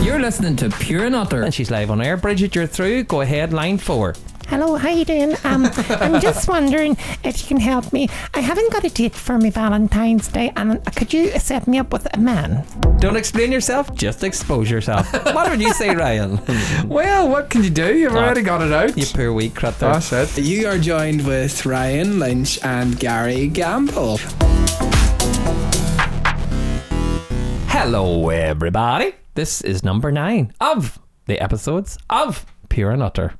You're listening to Pure and Utter. And she's live on air. Bridget, you're through. Go ahead, line 4. Hello, how you doing? I'm just wondering if you can help me. I haven't got a date for my Valentine's Day, and could you set me up with a man? Don't explain yourself, just expose yourself. What would you say, Ryan? Well, what can you do? You've already got it out. You poor wee critter. That's it. You are joined with Ryan Lynch and Gary Gamble. Hello, everybody. This is number 9 of the episodes of Pure and Utter.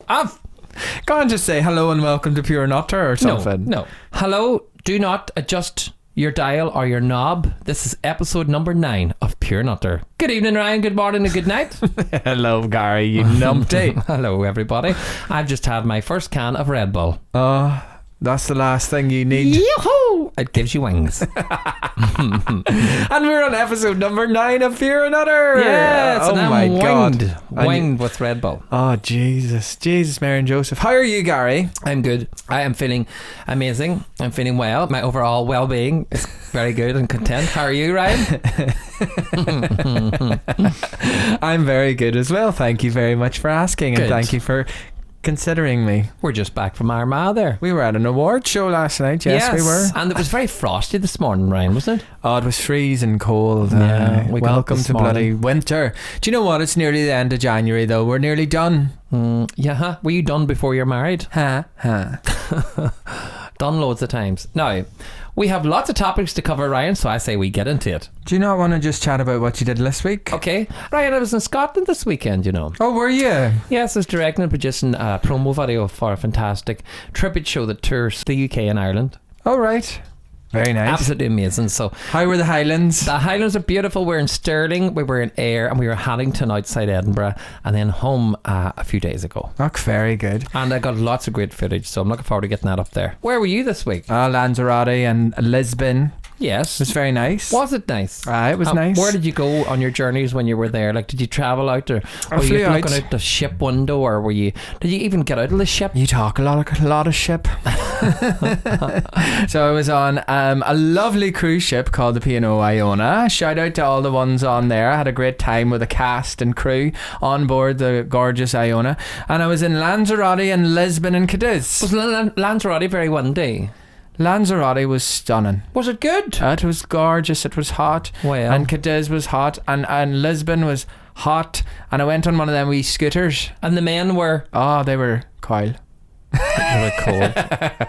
Go on, just say hello and welcome to Pure and Utter or something. No. Hello, do not adjust your dial or your knob. This is episode number 9 of Pure and Utter. Good evening, Ryan. Good morning and good night. Hello, Gary, you numpty. Hello, everybody. I've just had my first can of Red Bull. Oh, that's the last thing you need. Yoo-hoo! It gives you wings. And we're on episode number 9 of Pure and Utter. Yes, oh and my I'm God. Winged with Red Bull. Oh, Jesus, Mary and Joseph. How are you, Gary? I'm good. I am feeling amazing. I'm feeling well. My overall well-being is very good and content. How are you, Ryan? I'm very good as well. Thank you very much for asking. Good. And thank you for considering me. We're just back from Armagh there. We were at an award show last night. Yes, we were. And it was very frosty this morning, Ryan, wasn't it? Oh, it was freezing cold. Yeah, we got up welcome this to bloody morning. winter. Do you know what? It's nearly the end of January though. We're nearly done. Yeah, huh? Were you done before you're married? Ha. Done loads of times. Now, we have lots of topics to cover, Ryan, so I say we get into it. Do you not want to just chat about what you did this week? Okay. Ryan, I was in Scotland this weekend, you know. Oh, were you? Yes, I was directing and producing a promo video for a fantastic tribute show that tours the UK and Ireland. Oh, right. Very nice. Absolutely amazing. So, how were the Highlands? the Highlands are beautiful. We're in Stirling, we were in Ayr, and we were Haddington outside Edinburgh, and then home a few days ago. Oh, very good. And I got lots of great footage, so I'm looking forward to getting that up there. Where were you this week? Lanzarote and Lisbon. Yes. It was very nice. Was it nice? It was nice. Where did you go on your journeys when you were there? Like, did you travel out, or were you looking out the ship window, or did you even get out of the ship? You talk a lot of ship. So I was on a lovely cruise ship called the P&O Iona. Shout out to all the ones on there. I had a great time with the cast and crew on board the gorgeous Iona. And I was in Lanzarote and Lisbon and Cadiz. Was Lanzarote very windy? Lanzarote was stunning. Was it good? It was gorgeous. It was hot. Well. And Cadiz was hot. And Lisbon was hot. And I went on one of them wee scooters. And the men were? Oh, they were coil. They were cold.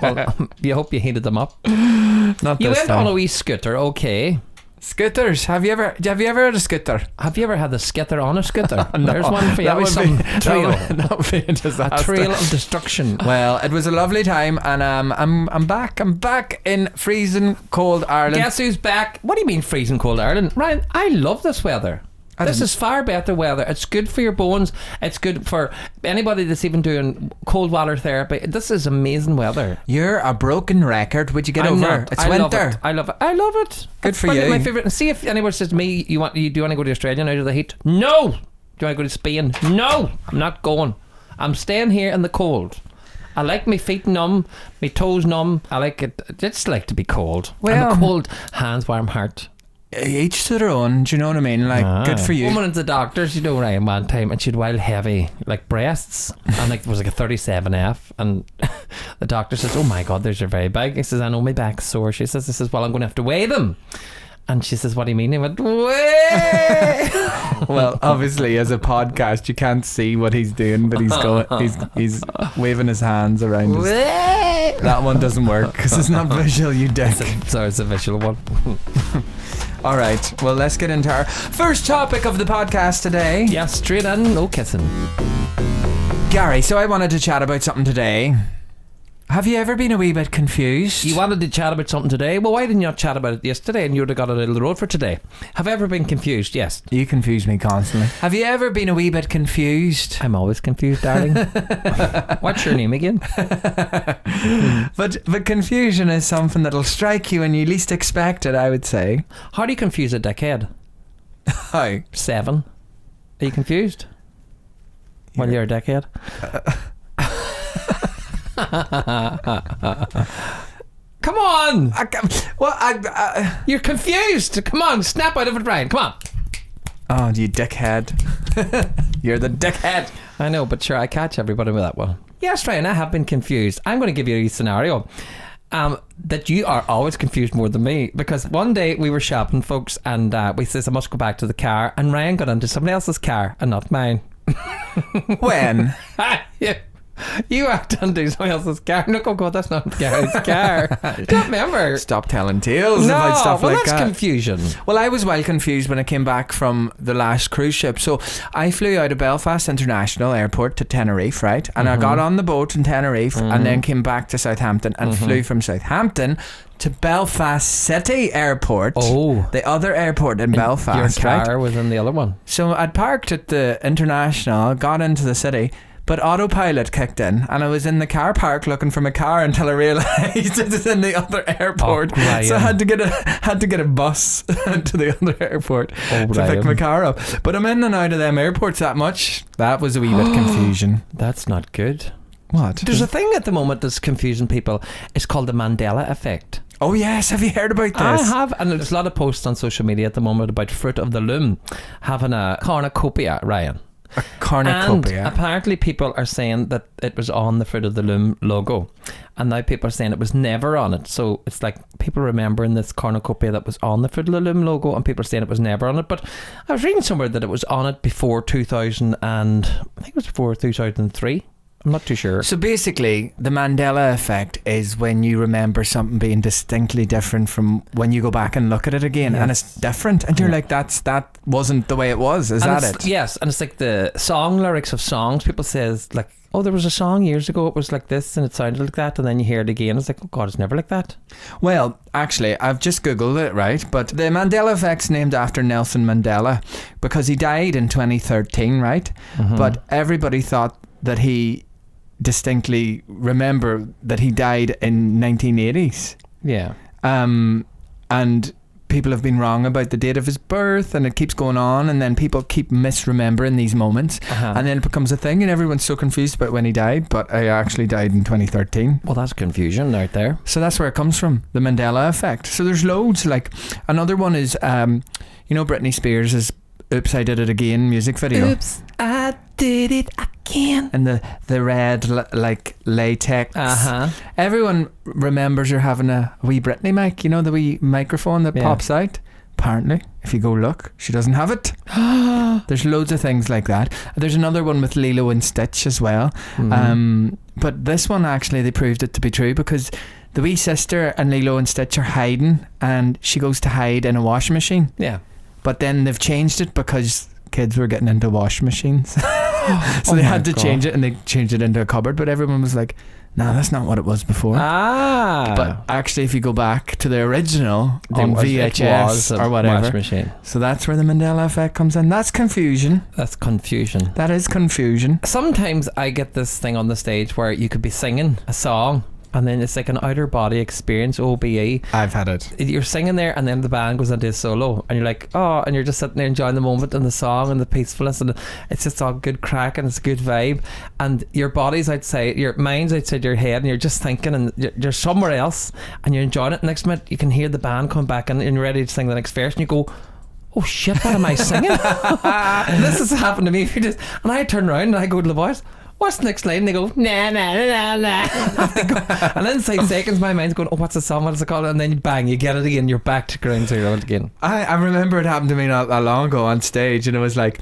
Well, you hope you heated them up. Not You this went time. on a wee scooter, okay. Scooters. Have you ever had a scooter? Have you ever had the skitter on a scooter? No, There's one for you. that would Some be- trail. That would be a disaster. A trail of destruction. Well, it was a lovely time, and I'm back. I'm back in freezing cold Ireland. Guess who's back? What do you mean freezing cold Ireland? Ryan, I love this weather. This is far better weather. It's good for your bones. It's good for anybody that's even doing cold water therapy. This is amazing weather. You're a broken record. Would you get I'm over? not. It's I winter. love it. I love it. Good It's for probably you. my favourite. And see if anyone says to me, do you want to go to Australia now to the heat? No. Do you want to go to Spain? No. I'm not going. I'm staying here in the cold. I like my feet numb, my toes numb. I like it. I just like to be cold. Well, I'm a cold hands, warm heart. Each to their own. Do you know what I mean? Like, good for you. Woman at the doctors, you know, Ryan, one time, and she had wild heavy, like, breasts, and like it was like a 37F, and the doctor says, "Oh my God, those are very big." He says, "I know my back's sore." She says, "Well, I'm going to have to weigh them." And she says, "What do you mean?" He went, "Weigh." Well, obviously, as a podcast, you can't see what he's doing, but he's going. He's waving his hands around. That one doesn't work because it's not visual. You dick. Sorry, it's a visual one. All right. Well, let's get into our first topic of the podcast today. Yeah, straight in, no kissing. Gary, so I wanted to chat about something today. Have you ever been a wee bit confused? You wanted to chat about something today? Well, why didn't you not chat about it yesterday and you would have got it out of the road for today? Have I ever been confused? Yes. You confuse me constantly. Have you ever been a wee bit confused? I'm always confused, darling. What's your name again? But confusion is something that'll strike you when you least expect it, I would say. How do you confuse a dickhead? How? 7. Are you confused? Well, you're a dickhead. Come on! Well, You're confused. Come on, snap out of it, Brian. Come on. Oh, you dickhead. You're the dickhead. I know, but sure, I catch everybody with that one. Yes, Ryan, I have been confused. I'm going to give you a scenario that you are always confused more than me, because one day we were shopping, folks, and we says I must go back to the car, and Ryan got into somebody else's car and not mine. When? Yeah. You walked into somebody else's car. No, oh God, that's not Gary's car. Don't remember. Stop telling tales about stuff like that. That's confusion. Well, I was well confused when I came back from the last cruise ship. So I flew out of Belfast International Airport to Tenerife, right? And I got on the boat in Tenerife and then came back to Southampton and flew from Southampton to Belfast City Airport. Oh. The other airport in Belfast, your car right? was in the other one. So I'd parked at the International, got into the city, but autopilot kicked in and I was in the car park looking for my car until I realised it was in the other airport. Oh, so I had to get a bus to the other airport to pick my car up. But I'm in and out of them airports that much. That was a wee bit confusion. That's not good. What? There's a thing at the moment that's confusing people. It's called the Mandela effect. Oh yes, have you heard about this? I have, and there's a lot of posts on social media at the moment about Fruit of the Loom having a cornucopia, Ryan. A cornucopia. And apparently people are saying that it was on the Fruit of the Loom logo, and now people are saying it was never on it. So it's like people remembering this cornucopia that was on the Fruit of the Loom logo, and people are saying it was never on it. But I was reading somewhere that it was on it before 2000, and I think it was before 2003. I'm not too sure. So basically, the Mandela effect is when you remember something being distinctly different from when you go back and look at it again, and it's different, and you're like, that wasn't the way it was. Is that it? Yes, and it's like the song lyrics of songs. People says like, oh, there was a song years ago, it was like this and it sounded like that, and then you hear it again, it's like, oh God, it's never like that. Well, actually, I've just Googled it, right? But the Mandela effect's named after Nelson Mandela because he died in 2013, right? But everybody thought that he distinctly remember that he died in 1980s. Yeah. And people have been wrong about the date of his birth, and it keeps going on, and then people keep misremembering these moments, and then it becomes a thing, and everyone's so confused about when he died, but he actually died in 2013. Well, that's confusion out there. So that's where it comes from, the Mandela effect. So there's loads. Like another one is Britney Spears' Oops, I Did It Again music video. Oops, I did it again. And the red like latex. Everyone remembers her having a wee Britney mic, the wee microphone that pops out. Apparently, if you go look, she doesn't have it. There's loads of things like that. There's another one with Lilo and Stitch as well. But this one actually, they proved it to be true because the wee sister and Lilo and Stitch are hiding, and she goes to hide in a washing machine. Yeah. But then they've changed it because kids were getting into washing machines. So they had to change it, and they changed it into a cupboard. But everyone was like, no, that's not what it was before. But actually, if you go back to the original on VHS or whatever, machine. So that's where the Mandela effect comes in. That's confusion. That's confusion. That is confusion. Sometimes I get this thing on the stage where you could be singing a song, and then it's like an outer body experience, OBE. I've had it. You're singing there, and then the band goes into a solo, and you're like, oh, and you're just sitting there enjoying the moment and the song and the peacefulness, and it's just all good crack, and it's a good vibe, and your body's outside, your mind's outside your head, and you're just thinking, and you're somewhere else, and you're enjoying it. Next minute, you can hear the band come back, and you're ready to sing the next verse, and you go, oh shit, what am I singing? This has happened to me. And I turn around and I go to the boys, what's the next line? And they go, nah, nah, nah, nah. And then inside seconds, my mind's going, oh, what's the song? What is it called? And then bang, you get it again. You're back to ground zero again. I remember it happened to me not that long ago on stage, and it was like,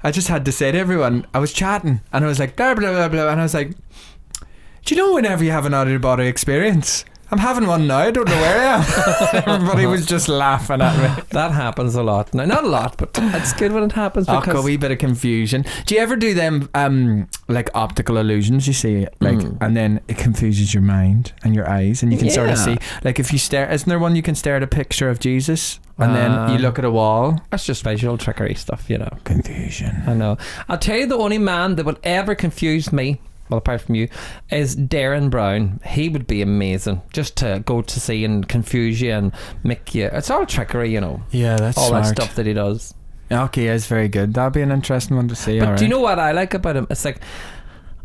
I just had to say to everyone, I was chatting, and I was like, blah, blah, blah, blah, and I was like, do you know whenever you have an out-of-body experience? I'm having one now, I don't know where I am. Everybody was just laughing at me. That happens a lot. Now, not a lot, but it's good when it happens, because a wee bit of confusion. Do you ever do them like optical illusions? You see, like, and then it confuses your mind and your eyes, and you can sort of see, like, if you stare, isn't there one you can stare at a picture of Jesus, and then you look at a wall? That's just visual trickery stuff, Confusion. I know. I'll tell you, the only man that would ever confuse me, well, apart from you, is Darren Brown. He would be amazing just to go to see and confuse you and make you. It's all trickery, Yeah, that's all smart. that stuff that he does. Okay, it's very good. That'd be an interesting one to see. But do you know what I like about him? It's like,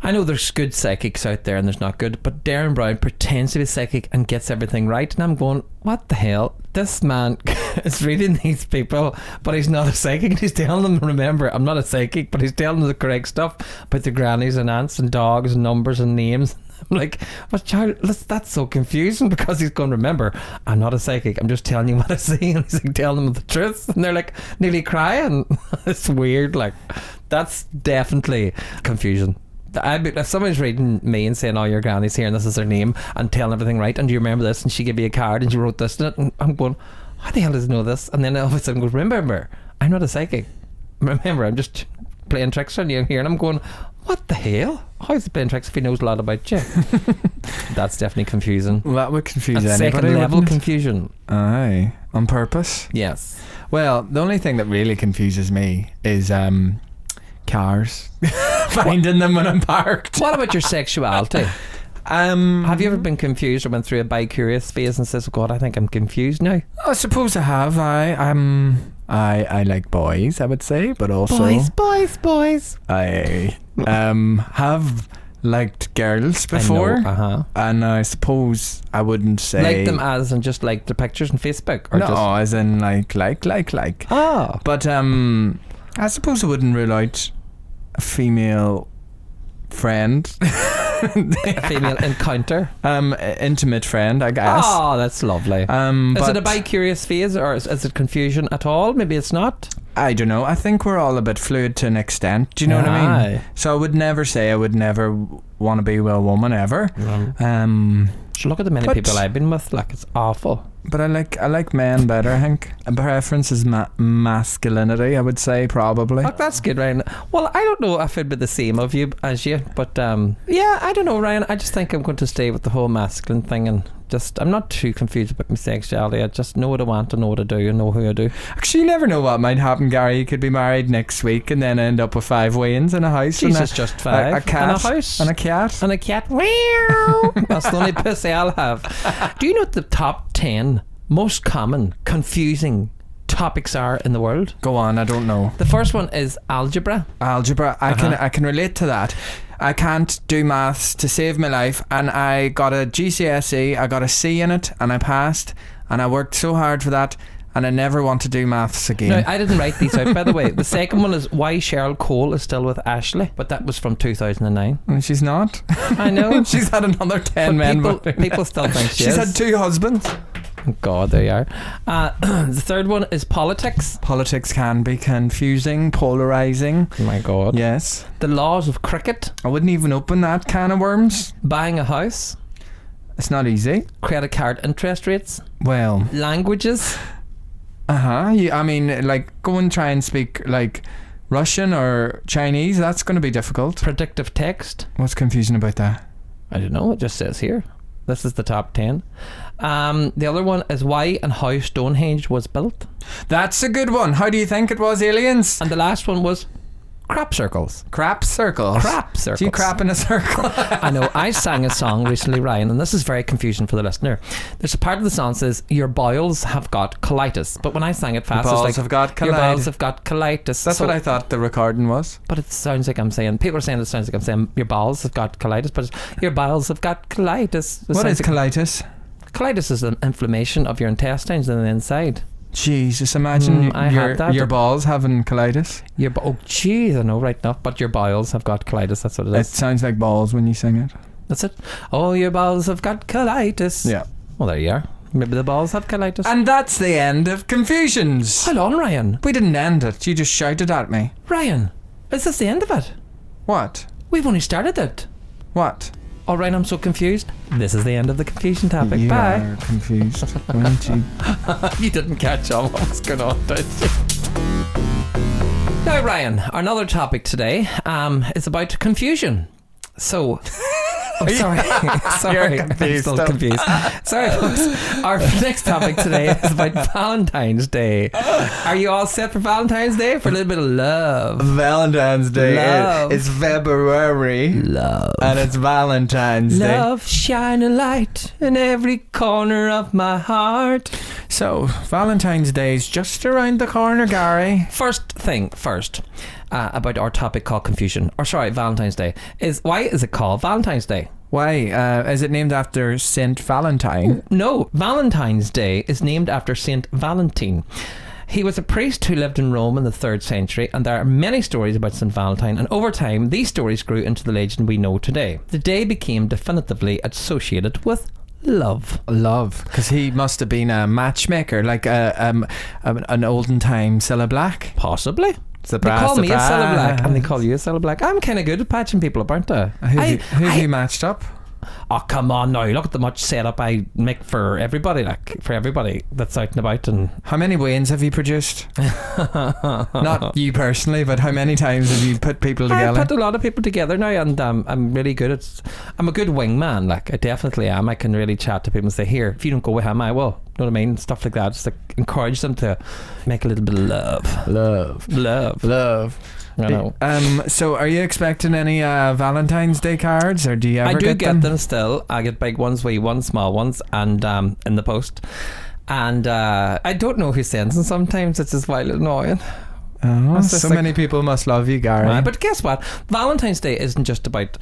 I know there's good psychics out there and there's not good, but Darren Brown pretends to be psychic and gets everything right, and I'm going, what the hell? This man is reading these people, but he's not a psychic, and he's telling them, remember, I'm not a psychic, but he's telling them the correct stuff about the grannies and aunts and dogs and numbers and names. I'm like, but child, that's so confusing, because he's going, remember, I'm not a psychic, I'm just telling you what I see, and he's like telling them the truth, and they're like nearly crying. It's weird. Like, that's definitely confusion. If someone's reading me and saying, oh, your granny's here and this is her name, and telling everything right, and do you remember this, and she gave me a card and she wrote this in it, and I'm going, how the hell does he know this? And then all of a sudden goes, remember, I'm not a psychic, remember, I'm just playing tricks on you here. And I'm going, what the hell? How is he playing tricks if he knows a lot about you? That's definitely confusing. Well, that would confuse That's anybody, second level wouldn't it? confusion. Aye, on purpose. Yes. Well, the only thing that really confuses me is cars. Finding them when I'm parked. What about your sexuality? Have you ever been confused or went through a bi-curious phase and says, oh God, I think I'm confused now? I suppose I have. I like boys, I would say, but also Boys. I have liked girls before. I know, and I suppose I wouldn't say like them as in just like the pictures on Facebook, or no, just as in like. oh, But I suppose I wouldn't rule out a female friend. a female encounter. Intimate friend, I guess. Oh, that's lovely. Is But it a bi-curious phase, or is it confusion at all? Maybe it's not. I don't know. I think we're all a bit fluid to an extent. Do you know what I mean? Aye. So I would never say I would never want to be with a woman ever. So look at the many But- people I've been with. Like, it's awful. But I like men better, I think. A preference is masculinity, I would say, probably. Look, that's good, Ryan. Well, I don't know if it'd be the same of you as you, but yeah, I don't know, Ryan. I just think I'm going to stay with the whole masculine thing, and just I'm not too confused about my sexuality. I just know what I want, I know what I do, and know who I do. Actually, you never know what might happen, Gary. You could be married next week and then end up with 5 Waynes in a house. Jesus, and just 5. a cat. And a house. And a cat. And a cat. Meow. That's the only pussy I'll have. Do you know what the top 10 most common confusing topics are in the world? Go on, I don't know. The first one is algebra. Algebra. I can relate to that. I can't do maths to save my life, and I got a GCSE, I got a C in it, and I passed, and I worked so hard for that, and I never want to do maths again. Now, I didn't write these out, by the way. The second one is why Cheryl Cole is still with Ashley, but that was from 2009. And she's not. I know. She's had another 10 But men. people still think she She's is. had 2 husbands. God, there you are. The third one is politics. Politics can be confusing, polarizing. Oh my God. Yes. The laws of cricket. I wouldn't even open that can of worms. Buying a house. It's not easy. Credit card interest rates. Well, Languages. I mean, like, go and try and speak, like, Russian or Chinese. That's going to be difficult. Predictive text. What's confusing about that? I don't know. It just says here. This is the top 10. The other one is why and how Stonehenge was built. That's a good one. How do you think it was, aliens? And the last one was crap circles. Crap circles. Crap circles. Do you crap in a circle? I know. I sang a song recently, Ryan, and this is very confusing for the listener. There's a part of the song that says your bowels have got colitis, but when I sang it fast, Your it's balls like have got your colitis. bowels have got colitis. That's what I thought the recording was. But it sounds like I'm saying. People are saying it sounds like I'm saying your bowels have got colitis, but it's, your bowels have got colitis. It What sounds is like- colitis? Colitis is an inflammation of your intestines on the inside. Jesus, imagine I had that. your balls having colitis. Oh, jeez, I know, right enough. But your bowels have got colitis. That's what it It is. sounds like balls when you sing it. That's it. Oh, your bowels have got colitis. Yeah. Well, there you are. Maybe the balls have colitis. And that's the end of Confusions. Hold on, Ryan. We didn't end it. You just shouted at me. Ryan, is this the end of it? What? We've only started it. What? Oh, Ryan, I'm so confused. This is the end of the confusion topic. You Bye. are confused, weren't you? You didn't catch on what was going on, did you? Now, Ryan, another topic today is about confusion. So, Oh, sorry. Sorry. You're confused, I'm still though. confused. Sorry, folks. Our next topic today is about Valentine's Day. Are you all set for Valentine's Day? For a little bit of love. Valentine's Day. Love. It's February. Love. And it's Valentine's Day. Love, shine a light in every corner of my heart. So, Valentine's Day is just around the corner, Gary. First thing first, about our topic called confusion. Or sorry, Valentine's Day. Why is it called Valentine's Day? Why? Is it named after Saint Valentine? No, Valentine's Day is named after Saint Valentine. He was a priest who lived in Rome in the 3rd century, and there are many stories about St. Valentine, and over time these stories grew into the legend we know today. The day became definitively associated with love. Love. Because he must have been a matchmaker, like an olden time Cilla Black. Possibly. They Surprise, call me a surprise. Cilla Black, and they call you a Cilla Black. I'm kind of good at patching people up, aren't I? Who've you matched up? Oh, come on now. Look at the much setup I make for everybody, that's out and about. And How many Waynes have you produced? Not you personally, but how many times have you put people I together? put a lot of people together now, and I'm really good at. I'm a good wingman. Like, I definitely am. I can really chat to people and say, "Here, if you don't go with him, I will." You know what I mean? Stuff like that. Just like encourage them to make a little bit of love. Love. I know. So are you expecting any Valentine's Day cards, or do you ever I do get get them still. I get big ones, wee ones, small ones, and in the post. And I don't know who sends them. Sometimes it's just violent annoying. Oh, It's just so like- many people must love you, Gary. Right, but guess what? Valentine's Day isn't just about,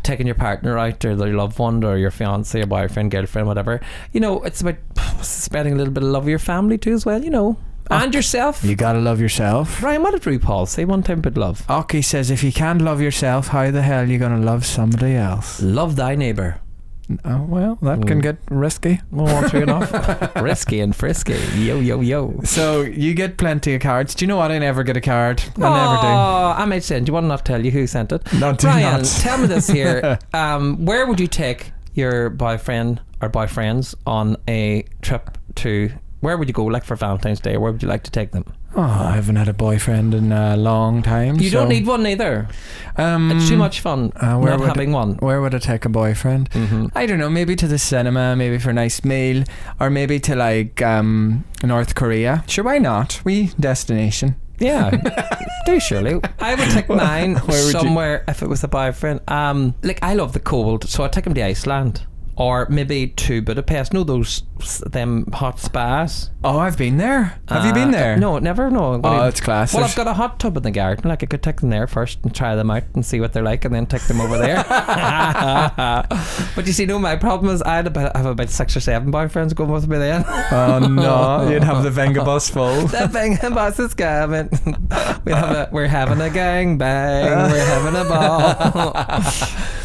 taking your partner out, or your loved one, or your fiance, or boyfriend, girlfriend, whatever. It's about spreading a little bit of love with your family too, as well. And yourself. You gotta love yourself. Ryan, what did RuPaul say one time about love? Aki says, if you can't love yourself, how the hell are you gonna love somebody else? Love thy neighbour. Oh, well, that can get risky. Well, true enough. Risky and frisky. Yo, yo, yo. So you get plenty of cards. Do you know what? I never get a card. I Oh, I might send. Do you want to not tell you who sent it? never do. Ryan, tell me this here. Where would you take your boyfriend or boyfriends on a trip to? Where would you go, like for Valentine's Day? Or where would you like to take them? Oh, I haven't had a boyfriend in a long time. You don't need one either. It's too much fun not having one. Where would I take a boyfriend? Mm-hmm. I don't know, maybe to the cinema, maybe for a nice meal, or maybe to like North Korea. Sure, why not? Destination. Yeah, do surely. I would take mine Where would somewhere if it was a boyfriend. I love the cold, so I'd take him to Iceland. Or maybe to Budapest. No, them hot spas. Oh, I've been there. Have you been there? No, never. No. Oh, it's class. Well, I've got a hot tub in the garden. Like, I could take them there first and try them out and see what they're like, and then take them over there. But you see, my problem is I have about 6 or 7 boyfriends going with me then. Oh no, you'd have the Venga bus full. The Venga bus is coming. We're having a gang bang. We're having a ball.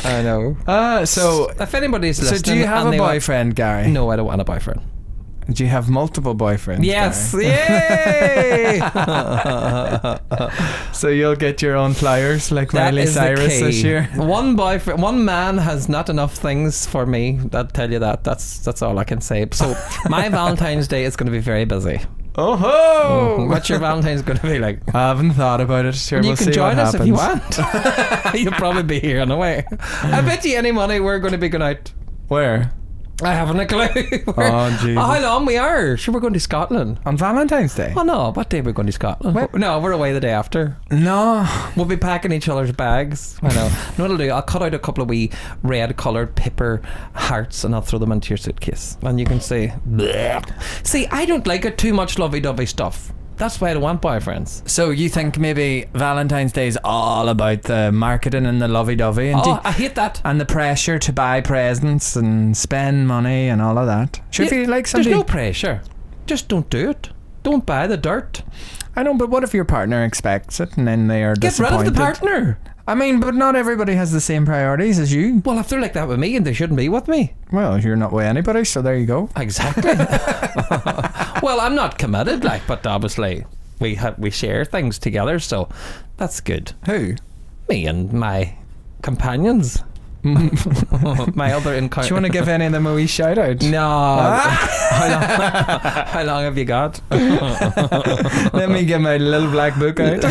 I know. So if anybody's listening, do you have and a they want- boyfriend, Gary? No, I don't want a boyfriend. Do you have multiple boyfriends? Yes, Gary? yay! So you'll get your own flyers like That Miley is the Cyrus key. this year. One man has not enough things for me. I'll tell you that. That's all I can say. So my Valentine's Day is going to be very busy. Oh ho! What's your Valentine's going to be like? I haven't thought about it. Sure, And we'll you can see join what us happens. if you want. You'll probably be here on the way. I bet you any money we're going to be going out. Where? I haven't a clue. Oh, Jesus. How long we are? Sure, we're going to Scotland. On Valentine's Day? Oh no, what day are we going to Scotland? Wait. No, we're away the day after. No. We'll be packing each other's bags. I know. No, what I'll do, I'll cut out a couple of wee red coloured paper hearts and I'll throw them into your suitcase. And you can say, bleh. See, I don't like it too much lovey-dovey stuff. That's why I don't want boyfriends. So you think maybe Valentine's Day is all about the marketing and the lovey-dovey and, I hate that. and the pressure to buy presents and spend money and all of that? Should Yeah, you like There's somebody? no pressure. Just don't do it. Don't buy the dirt. I know, but what if your partner expects it and then they are Get rid of disappointed? the partner. I mean, but not everybody has the same priorities as you. Well, if they're like that with me, and they shouldn't be with me. Well, you're not with anybody, so there you go. Exactly. Well, I'm not committed, but obviously we share things together, so that's good. Who? Me and my companions. My other Do encounter. you want to give any of them a wee shout out? No. How long have you got? Let me get my little black book out.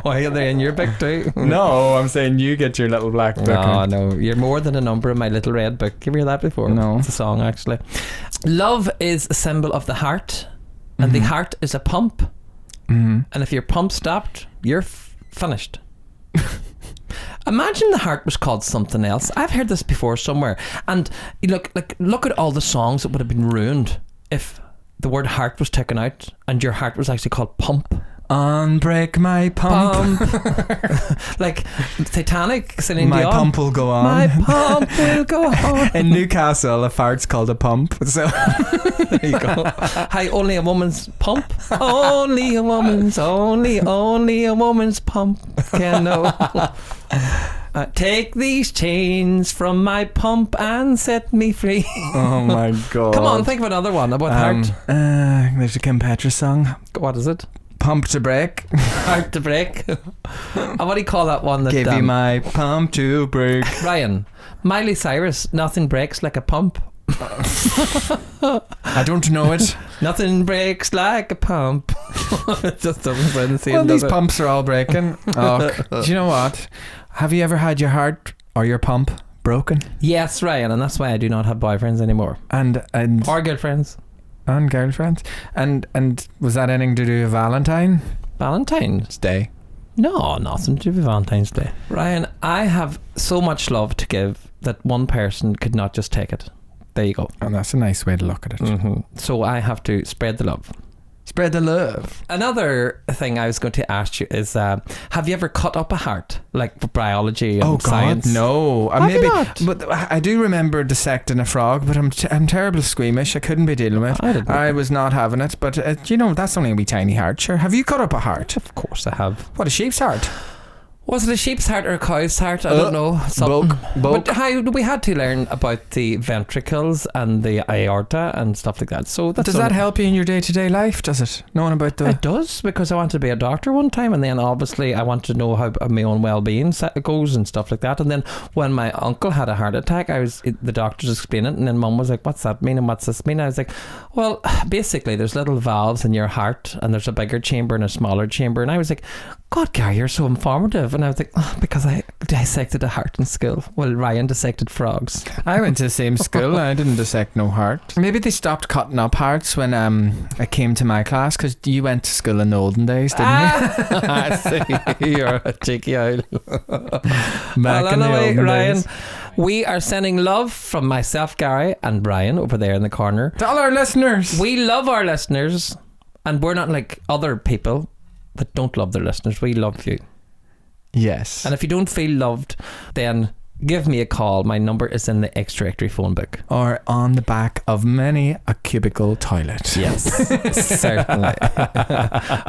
Why are they in your book too? No, I'm saying you get your little black book No, out. no, you're more than a number in my little red book. Have you heard that before? No. It's a song actually. Love is a symbol of the heart, and the heart is a pump. Mm-hmm. And if your pump stopped, you're finished. Imagine the heart was called something else. I've heard this before somewhere, and you look at all the songs that would have been ruined if the word heart was taken out and your heart was actually called pump. Unbreak my pump. Like Titanic, Celine My Dion. pump will go on. My pump will go on. In Newcastle, a fart's called a pump. So There you go. Hi, only a woman's pump. Only a woman's, only a woman's pump can know. Take these chains from my pump and set me free. oh my god. Come on, think of another one about heart. There's a Kim Petras song. What is it? Pump to break. Heart to break. What do you call that one? That, Give you my pump to break. Ryan, Miley Cyrus, nothing breaks like a pump. I don't know it. Nothing breaks like a pump. It just doesn't sound the same. Well, these does it? pumps are all breaking. Oh, do you know what? Have you ever had your heart or your pump broken? Yes, Ryan, and that's why I do not have boyfriends anymore. And Or girlfriends. and girlfriends. And was that anything to do with Valentine? Valentine's Day. No, nothing to do with Valentine's Day. Ryan, I have so much love to give that one person could not just take it. There you go. And that's a nice way to look at it. So I have to spread the love. Spread the love. Another thing I was going to ask you is, have you ever cut up a heart, like for biology and Oh science? God, no. Have you Maybe, not? but I do remember dissecting a frog, but I'm terrible squeamish. I couldn't be dealing with. I didn't. I was not having it. But that's only a wee tiny heart. Sure. Have you cut up a heart? Of course I have. What, a sheep's heart? Was it a sheep's heart or a cow's heart? I don't know. Something. Bulk. But we had to learn about the ventricles and the aorta and stuff like that. So that's Does that help you in your day-to-day life? Does it? Knowing about the... It does, because I wanted to be a doctor one time, and then obviously I wanted to know how my own well-being goes and stuff like that. And then when my uncle had a heart attack, the doctors explained it, and then Mum was like, "What's that mean and what's this mean?" I was like, "Well, basically there's little valves in your heart, and there's a bigger chamber and a smaller chamber." And I was like, "God, Gary, you're so informative." And I was like, because I dissected a heart in school. Well, Ryan dissected frogs. I went to the same school. I didn't dissect no heart. Maybe they stopped cutting up hearts when I came to my class, because you went to school in the olden days, didn't I see. You're a cheeky owl. you? Back in the Anyway, olden Ryan, days. we are sending love from myself, Gary, and Brian over there in the corner. To all our listeners. We love our listeners, and we're not like other people that don't love their listeners. We love you. Yes. And if you don't feel loved, then give me a call. My number is in the extra phone book. Or on the back of many a cubicle toilet. Yes, certainly.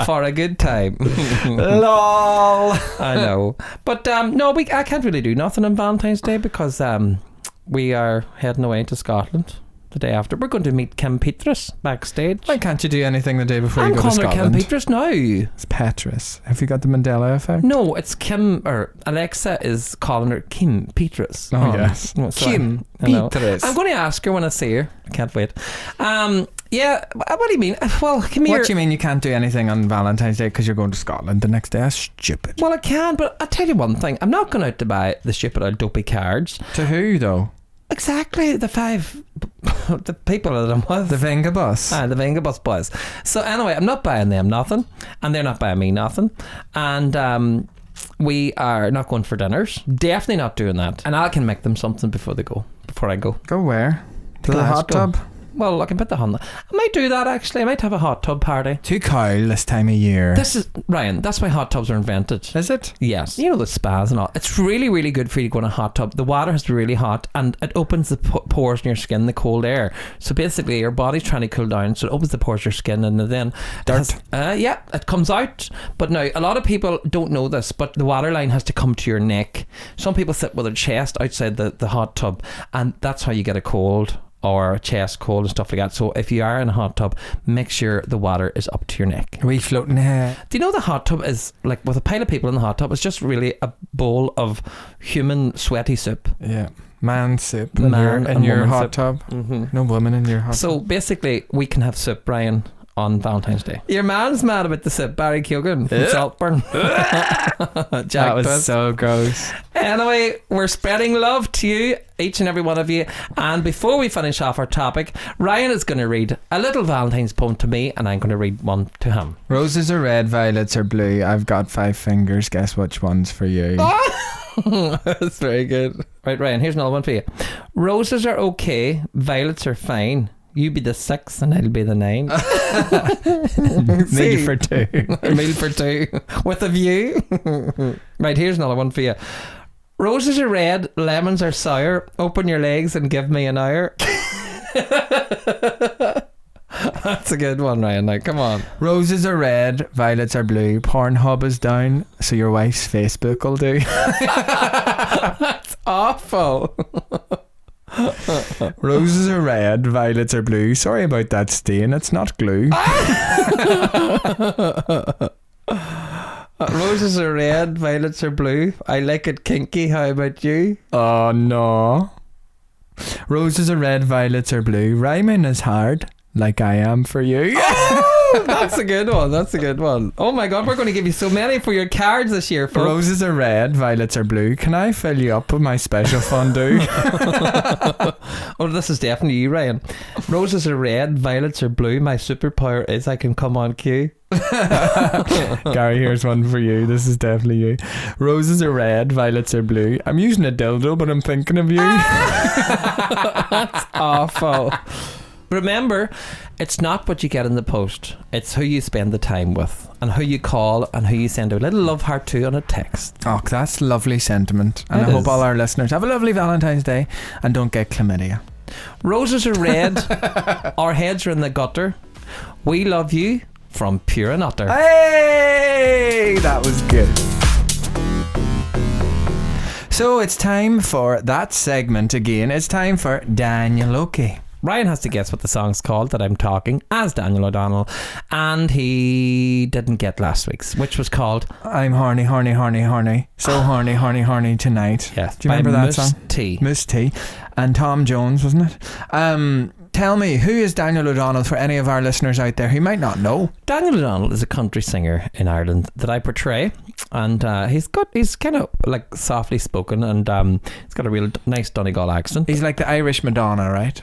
For a good time. LOL. I know. But no, I can't really do nothing on Valentine's Day because we are heading away to Scotland the day after. We're going to meet Kim Petras backstage. Why can't you do anything the day before I'm you go to calling her Kim Scotland? Petras now. It's Petrus. Have you got the Mandela effect? No, it's Kim, or Alexa is calling her Kim Petras. Oh, yes. No, so Kim I know. Petras. I'm going to ask her when I see her. I can't wait. Yeah, what do you mean? Well, come here. What do you mean you can't do anything on Valentine's Day because you're going to Scotland the next day? That's stupid. Well, I can, but I'll tell you one thing. I'm not going out to buy the stupid old dopey cards. To who, though? Exactly, the people that I'm with. The Venga bus. The Venga bus boys. So anyway, I'm not buying them nothing, and they're not buying me nothing. And we are not going for dinners. Definitely not doing that. And I can make them something before I go. Go where? To the hot Glasgow. tub? Well, I can put the on. I might do that actually. I might have a hot tub party. Too cold this time of year. This is Ryan. That's why hot tubs are invented. Is it? Yes, you know the spas and all. It's really, really good for you to go in a hot tub. The water has to be really hot, and it opens the pores in your skin, the cold air. So basically, your body's trying to cool down, so it opens the pores of your skin, and then Dirt. it comes out. But now a lot of people don't know this, but the water line has to come to your neck. Some people sit with their chest outside the hot tub, and that's how you get a cold or chest cold and stuff like that. So if you are in a hot tub, make sure the water is up to your neck. We floating here. Do you know the hot tub is like, with a pile of people in the hot tub, it's just really a bowl of human sweaty soup. Yeah. Man soup Man in and your woman hot soup. tub. Mm-hmm. No woman in your hot So tub. basically, we can have soup, Brian, on Valentine's Day. Your man's mad about the soup, Barry Keoghan from Saltburn. Jack That was Twist. so gross. Anyway, we're spreading love to you, each and every one of you. And before we finish off our topic, Ryan is going to read a little Valentine's poem to me, and I'm going to read one to him. Roses are red, violets are blue. I've got 5 fingers. Guess which one's for you? That's very good. Right, Ryan, here's another one for you. Roses are okay, violets are fine. You be the 6 and I'll be the 9. Meal for 2. Meal for 2 with a view. Right, here's another one for you. Roses are red, lemons are sour. Open your legs and give me an hour. That's a good one, Ryan. Now, come on. Roses are red, violets are blue. Pornhub is down, so your wife's Facebook will do. That's awful. Roses are red, violets are blue. Sorry about that stain, it's not glue. Roses are red, violets are blue. I like it kinky. How about you? Oh no. Roses are red, violets are blue. Rhyming is hard, like I am for you. Oh, that's a good one. That's a good one. Oh my God, we're going to give you so many for your cards this year, folks. Roses are red, violets are blue. Can I fill you up with my special fondue? Oh, this is definitely you, Ryan. Roses are red, violets are blue. My superpower is I can come on cue. Gary, here's one for you. This is definitely you. Roses are red, violets are blue. I'm using a dildo, but I'm thinking of you. That's awful. Remember, it's not what you get in the post. It's who you spend the time with, and who you call, and who you send a little love heart to on a text. Oh, that's lovely sentiment. And It I hope is. all our listeners have a lovely Valentine's Day and don't get chlamydia. Roses are red. Our heads are in the gutter. We love you from pure and utter. Hey, that was good. So it's time for that segment again. It's time for Daniel Oki. Ryan has to guess what the song's called that I'm talking as Daniel O'Donnell, and he didn't get last week's, which was called I'm horny, horny, horny, horny. So horny, horny, horny tonight. Yes, Do you remember that song? T. Miss T. And Tom Jones, wasn't it? Tell me, who is Daniel O'Donnell for any of our listeners out there who might not know? Daniel O'Donnell is a country singer in Ireland that I portray, and he's kind of like softly spoken, and he's got a real nice Donegal accent. He's like the Irish Madonna, right?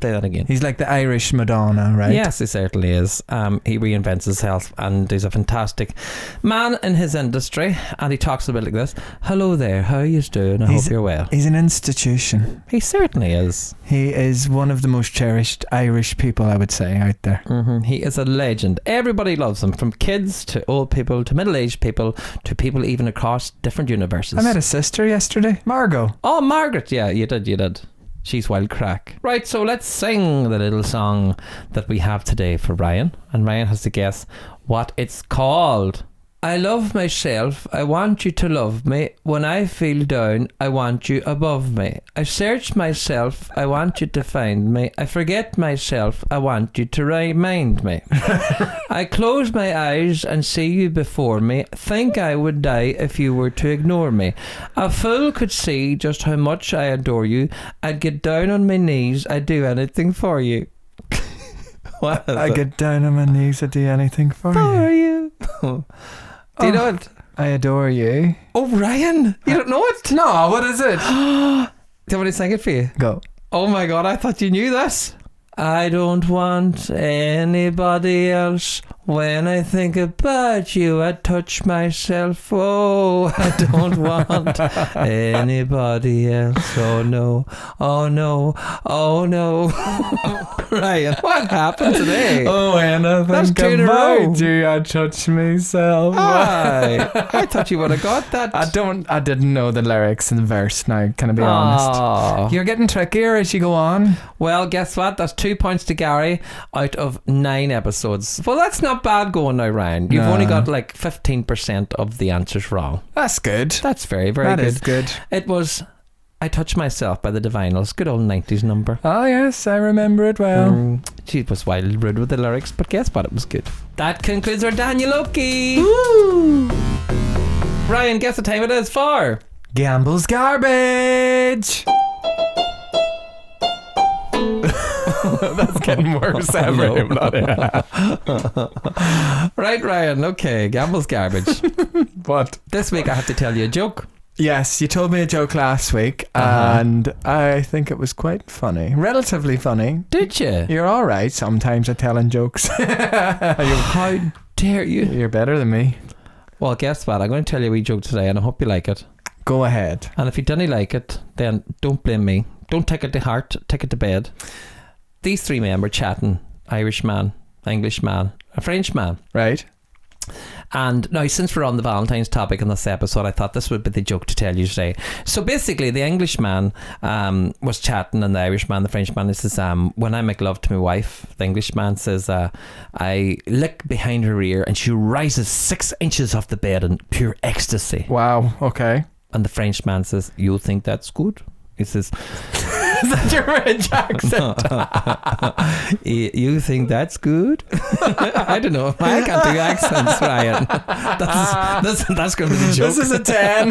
Say that again. He's like the Irish Madonna, right? Yes, he certainly is. He reinvents himself, and he's a fantastic man in his industry, and he talks a bit like this. Hello there, how are you doing? I hope you're well. He's an institution. He certainly is. He is one of the most cherished Irish people, I would say, out there. He is a legend. Everybody loves him, from kids to old people to middle-aged people to people even across different universes. I met his sister yesterday, Margot. Oh, Margaret, yeah, you did. She's wild crack. Right, so let's sing the little song that we have today for Ryan, and Ryan has to guess what it's called. I love myself, I want you to love me. When I feel down, I want you above me. I search myself, I want you to find me. I forget myself, I want you to remind me. I close my eyes and see you before me. Think I would die if you were to ignore me. A fool could see just how much I adore you. I'd get down on my knees, I'd do anything for you. What is I it? get down on my knees, I'd do anything for you. Do you know it? I adore you. Oh, Ryan, you don't know it? No, what is it? Do you want me to sing it for you? Go. Oh my God, I thought you knew this. I don't want anybody else. When I think about you, I touch myself. Oh, I don't want anybody else. Oh no, oh no, oh no. Ryan, what happened today? Oh, when I That's think two in a row. about you, I touch myself. Aye. I thought you would have got that. I didn't know the lyrics in the verse now, can I be honest? Aw. You're getting trickier as you go on. Well, guess what? That's 2 points to Gary out of 9 episodes. Well, that's not bad going now, Ryan. You've No. only got like 15% of the answers wrong. That's good. That's very, very That good. is good. It was I Touch Myself by the Divinals. Good old 90s number. Oh yes, I remember it well. She was wild rude with the lyrics, but guess what? It was good. That concludes our Daniel Oki. Ryan, guess the time it is for Gamble's Garbage. That's getting worse every bloody. Right, Ryan. Okay, Gamble's Garbage. What? This week I have to tell you a joke. Yes, you told me a joke last week, and I think it was quite funny. Relatively funny. Did you? You're all right sometimes at telling jokes. How dare you? You're better than me. Well, guess what? I'm going to tell you a wee joke today, and I hope you like it. Go ahead. And if you didn't like it, then don't blame me. Don't take it to heart. Take it to bed. These three men were chatting. Irishman, Englishman, a Frenchman. Right. And now, since we're on the Valentine's topic in this episode, I thought this would be the joke to tell you today. So basically, the Englishman was chatting, and the Irishman, the Frenchman, he says, when I make love to my wife, the Englishman says, I lick behind her ear and she rises 6 inches off the bed in pure ecstasy. Wow, okay. And the Frenchman says, you think that's good? He says, is that your French accent? You think that's good? I don't know. I can't do accents, Ryan. That's going to be the joke. This is a 10.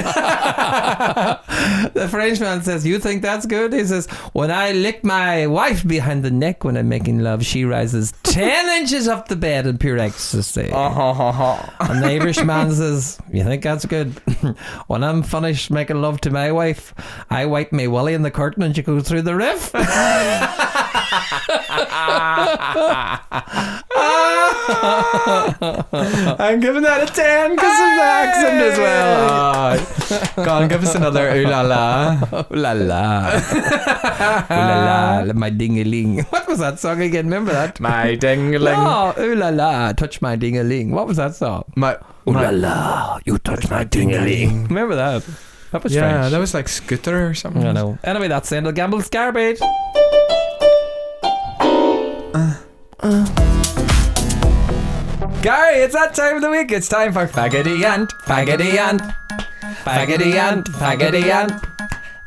The Frenchman says, you think that's good? He says, when I lick my wife behind the neck when I'm making love, she rises 10 inches off the bed in pure ecstasy. And the Irishman says, you think that's good? When I'm finished making love to my wife, I wipe my willy in the curtain and she goes through the roof. I'm giving that a 10 because of the accent as well. Go on, give us another ooh la la. Ooh la la. Ooh la la, my ding-a-ling. What was that song again? Remember that? My ding-a-ling. Oh, ooh la la, touch my ding-a-ling. What was that song? Ooh la la, you touch my ding-a-ling. Remember that? That was strange. Yeah, that was like Scooter or something. I know. Anyway, that's the end of Gamble's Garbage. Gary, it's that time of the week. It's time for Faggoty Ant, Faggoty Ant, Faggoty Ant, Faggoty Ant,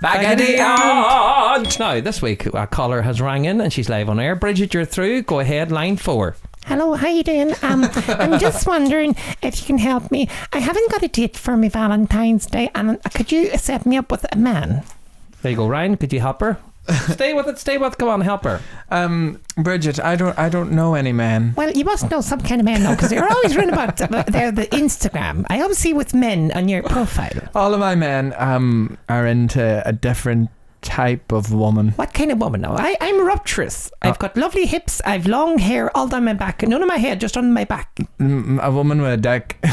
Faggoty Ant. Now, this week, a caller has rang in and she's live on air. Bridget, you're through. Go ahead, line 4. Hello, how you doing? I'm just wondering if you can help me. I haven't got a date for my Valentine's Day, and could you set me up with a man? There you go, Ryan. Could you help her? Stay with it. Come on, help her. Bridget, I don't know any men. Well, you must know some kind of men now, because you're always running about the Instagram. I always see with men on your profile. All of my men are into a different type of woman. What kind of woman now? I'm rapturous. I've got lovely hips, I've long hair all down my back, and none of my hair, just on my back. A woman with a dick.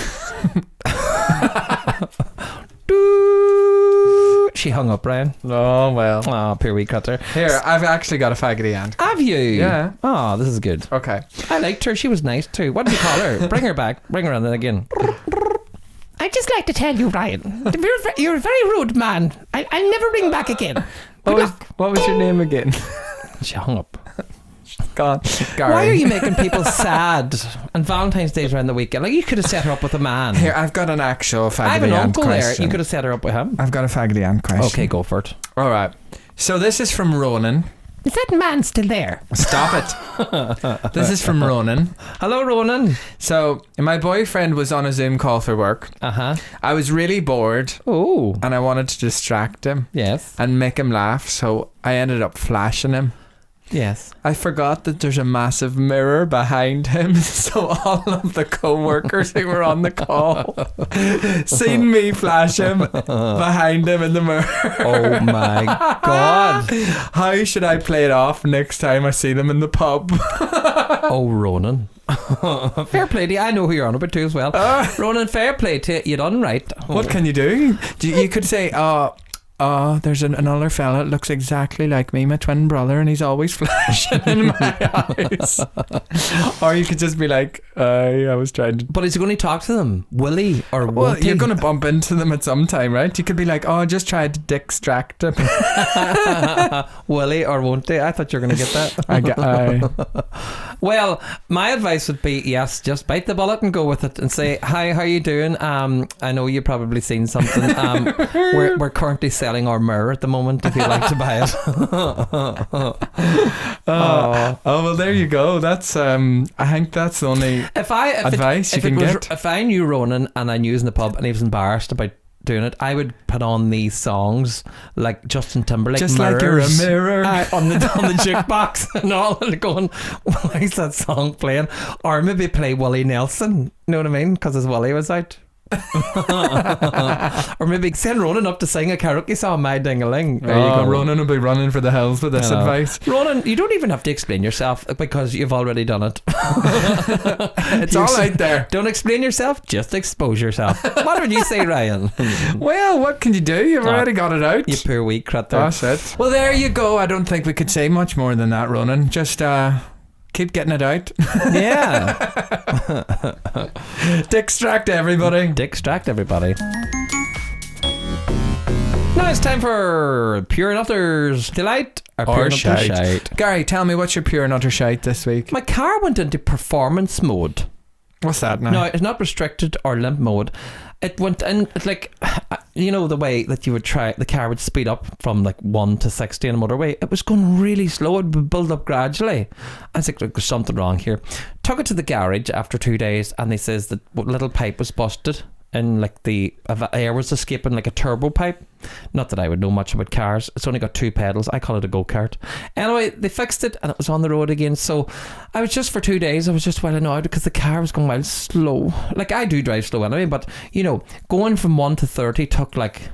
She hung up, Ryan. Oh well. Oh, poor wee cutter. Here, I've actually got a faggoty aunt. Have you? Yeah. Oh, this is good. Okay. I liked her. She was nice too. What did you call her? Bring her back. Bring her on then again. I'd just like to tell you, Ryan, you're a very rude man. I'll never ring back again. What was your name again? She hung up. Gone. Gary. Why are you making people sad? And Valentine's Day's around the weekend. Like, you could have set her up with a man. Here, I've got an actual faggoty aunt I have an uncle question. there. You could have set her up with him. I've got a faggoty aunt question. Okay, go for it. All right. So this is from Ronan. Is that man still there? Stop it. This is from Ronan. Hello, Ronan. So my boyfriend was on a Zoom call for work. Uh-huh. I was really bored. Oh. And I wanted to distract him. Yes. And make him laugh. So I ended up flashing him. Yes. I forgot that there's a massive mirror behind him, so all of the co-workers who were on the call seen me flash him behind him in the mirror. Oh my God. How should I play it off next time I see them in the pub? Oh, Ronan. Fair play to you. I know who you're on about too as well. Ronan, fair play to you. You done right. What can you do? You could say, there's another fella that looks exactly like me, my twin brother, and he's always flashing in my eyes. Or you could just be like, I was trying to... But is he going to talk to them? Will he or won't Well, he? you're going to bump into them at some time, right? You could be like, I just tried to distract him. Will he or won't he? I thought you were going to get that. Well, my advice would be, yes, just bite the bullet and go with it and say, hi, how you doing? I know you've probably seen something. We're currently selling selling our mirror at the moment if you'd like to buy it. Oh, well, there you go. That's I think that's the only advice you can get. If I knew Ronan and I knew he was in the pub and he was embarrassed about doing it, I would put on these songs like Justin Timberlake, just like you're a mirror on the jukebox and all, and going, why is that song playing? Or maybe play Willie Nelson, you know what I mean, because his Willie was out. Or maybe send Ronan up to sing a karaoke song, My Ding-a-Ling. There you go. Ronan will be running for the hills with this advice. Ronan, you don't even have to explain yourself because you've already done it. It's all out there. Don't explain yourself, just expose yourself. What would you say, Ryan? Well, what can you do? You've already got it out. You poor wee critter. That's it. Well, there you go. I don't think we could say much more than that, Ronan. Just keep getting it out. Yeah. Distract everybody. Now it's time for Pure and Utter's Delight or Pure and Utter Shite. Gary, tell me, what's your Pure and Utter Shite this week? My car went into performance mode. What's that now? No, it's not restricted or limp mode. It went in, it's like, you know, the way that you would try, the car would speed up from like 1 to 60 on a motorway. It was going really slow. It would build up gradually. I was like, there's something wrong here. Took it to the garage after 2 days, and they says that little pipe was busted and like the air was escaping like a turbo pipe. Not that I would know much about cars. It's only got 2 pedals. I call it a go-kart. Anyway, they fixed it and it was on the road again. So I was just, for 2 days, I was just well annoyed because the car was going wild slow. Like, I do drive slow anyway, but you know, going from 1 to 30 took like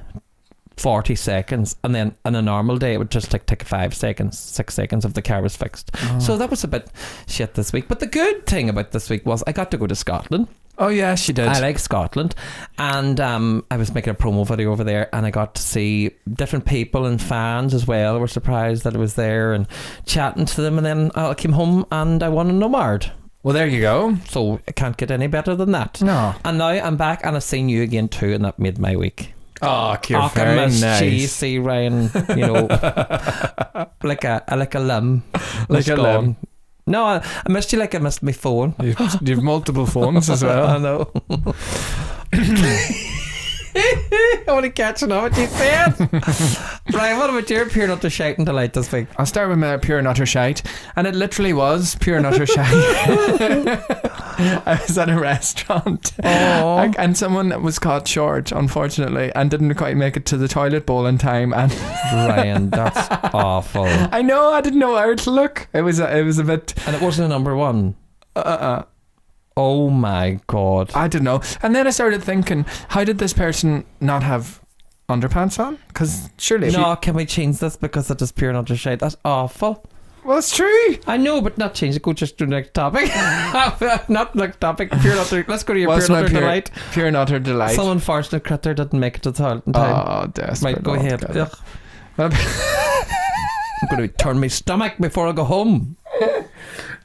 40 seconds, and then on a normal day it would just take 5 seconds, 6 seconds if the car was fixed. So that was a bit shit this week. But the good thing about this week was I got to go to Scotland. Oh yes, you did. I like Scotland, and I was making a promo video over there, and I got to see different people and fans as well. Were surprised that I was there and chatting to them, and then I came home and I won an award. Well, there you go. So I can't get any better than that. No. And now I'm back and I've seen you again too, and that made my week. Oh, you're very nice. See, Ryan, you know, like a limb. Like a limb. No, I missed you like I missed my phone. You've multiple phones as well. I know. I want to catch on what you said. Ryan, what about your Pure and Utter Shite and Delight this week? I'll start with my Pure and Utter Shite, and it literally was Pure and Utter Shite. I was at a restaurant and someone was caught short, unfortunately, and didn't quite make it to the toilet bowl in time. And Ryan, that's awful. I know, I didn't know where to look. It was a bit, and it wasn't a number one. Oh my god. I don't know. And then I started thinking, how did this person not have underpants on? Because surely can we change this because it is Pure and Utter Shite? That's awful. Well, it's true. I know, but not change it. Go just to the next topic. Not next topic. Pure and Utter. Let's go to your Pure and Utter Delight. Pure and Utter Delight. Some unfortunate critter didn't make it to the toilet in time. Oh, desperate. Right, go ahead. I'm going to turn my stomach before I go home.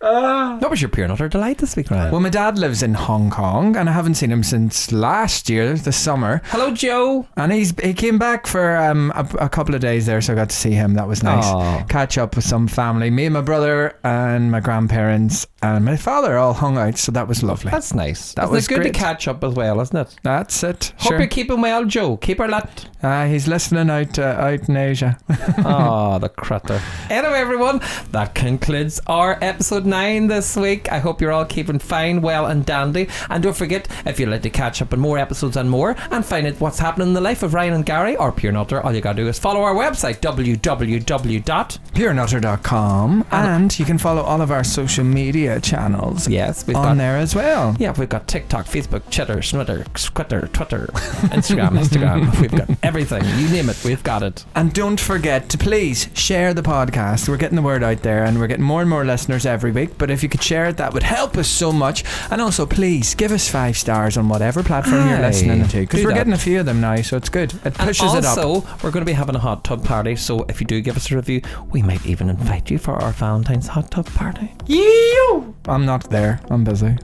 What was your Pure and Utter Delight this week, Ryan? Well, my dad lives in Hong Kong, and I haven't seen him since last year, the summer. Hello, Joe. And he came back for a couple of days there, so I got to see him. That was nice. Aww. Catch up with some family. Me and my brother and my grandparents and my father all hung out, so that was lovely. That's nice. That was good great to catch up as well, isn't it? That's it. Hope you're keeping well, Joe. Keep her lit. He's listening out in Asia. Oh, the critter. Anyway, everyone, that concludes our episode 9 this week. I hope you're all keeping fine, well and dandy. And don't forget, if you'd like to catch up on more episodes and more and find out what's happening in the life of Ryan and Gary or Pure and Utter, all you gotta do is follow our website, www.pureandutter.com, and you can follow all of our social media channels. Yes, we've got there as well. Yeah, we've got TikTok, Facebook, Twitter, Twitter, Instagram. We've got everything. You name it, we've got it. And don't forget to please share the podcast. We're getting the word out there and we're getting more and more listeners every week, but if you could share it, that would help us so much. And also, please give us 5 stars on whatever platform you're listening to, because we're getting a few of them now, so it's good. It pushes it up. Also, we're going to be having a hot tub party, so if you do give us a review, we might even invite you for our Valentine's hot tub party. You! I'm not there. I'm busy.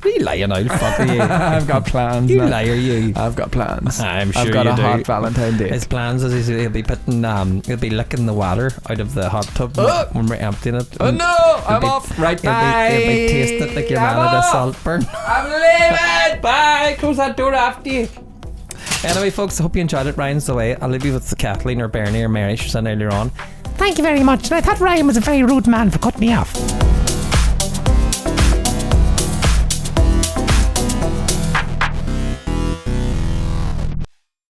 You lying out, fuck are you? I've got plans. You liar, you. I've got plans. I'm sure I've got a hot Valentine date. His plans is he'll be putting he'll be licking the water out of the hot tub when we're emptying it. Oh no, I'm off. Right, bye. He'll be tasting it like you're man at a salt burn. I'm leaving. Bye. Close that door after you. Anyway, folks, I hope you enjoyed it. Ryan's away. I'll leave you with Kathleen or Bernie or Mary she said earlier on. Thank you very much. And I thought Ryan was a very rude man for cutting me off.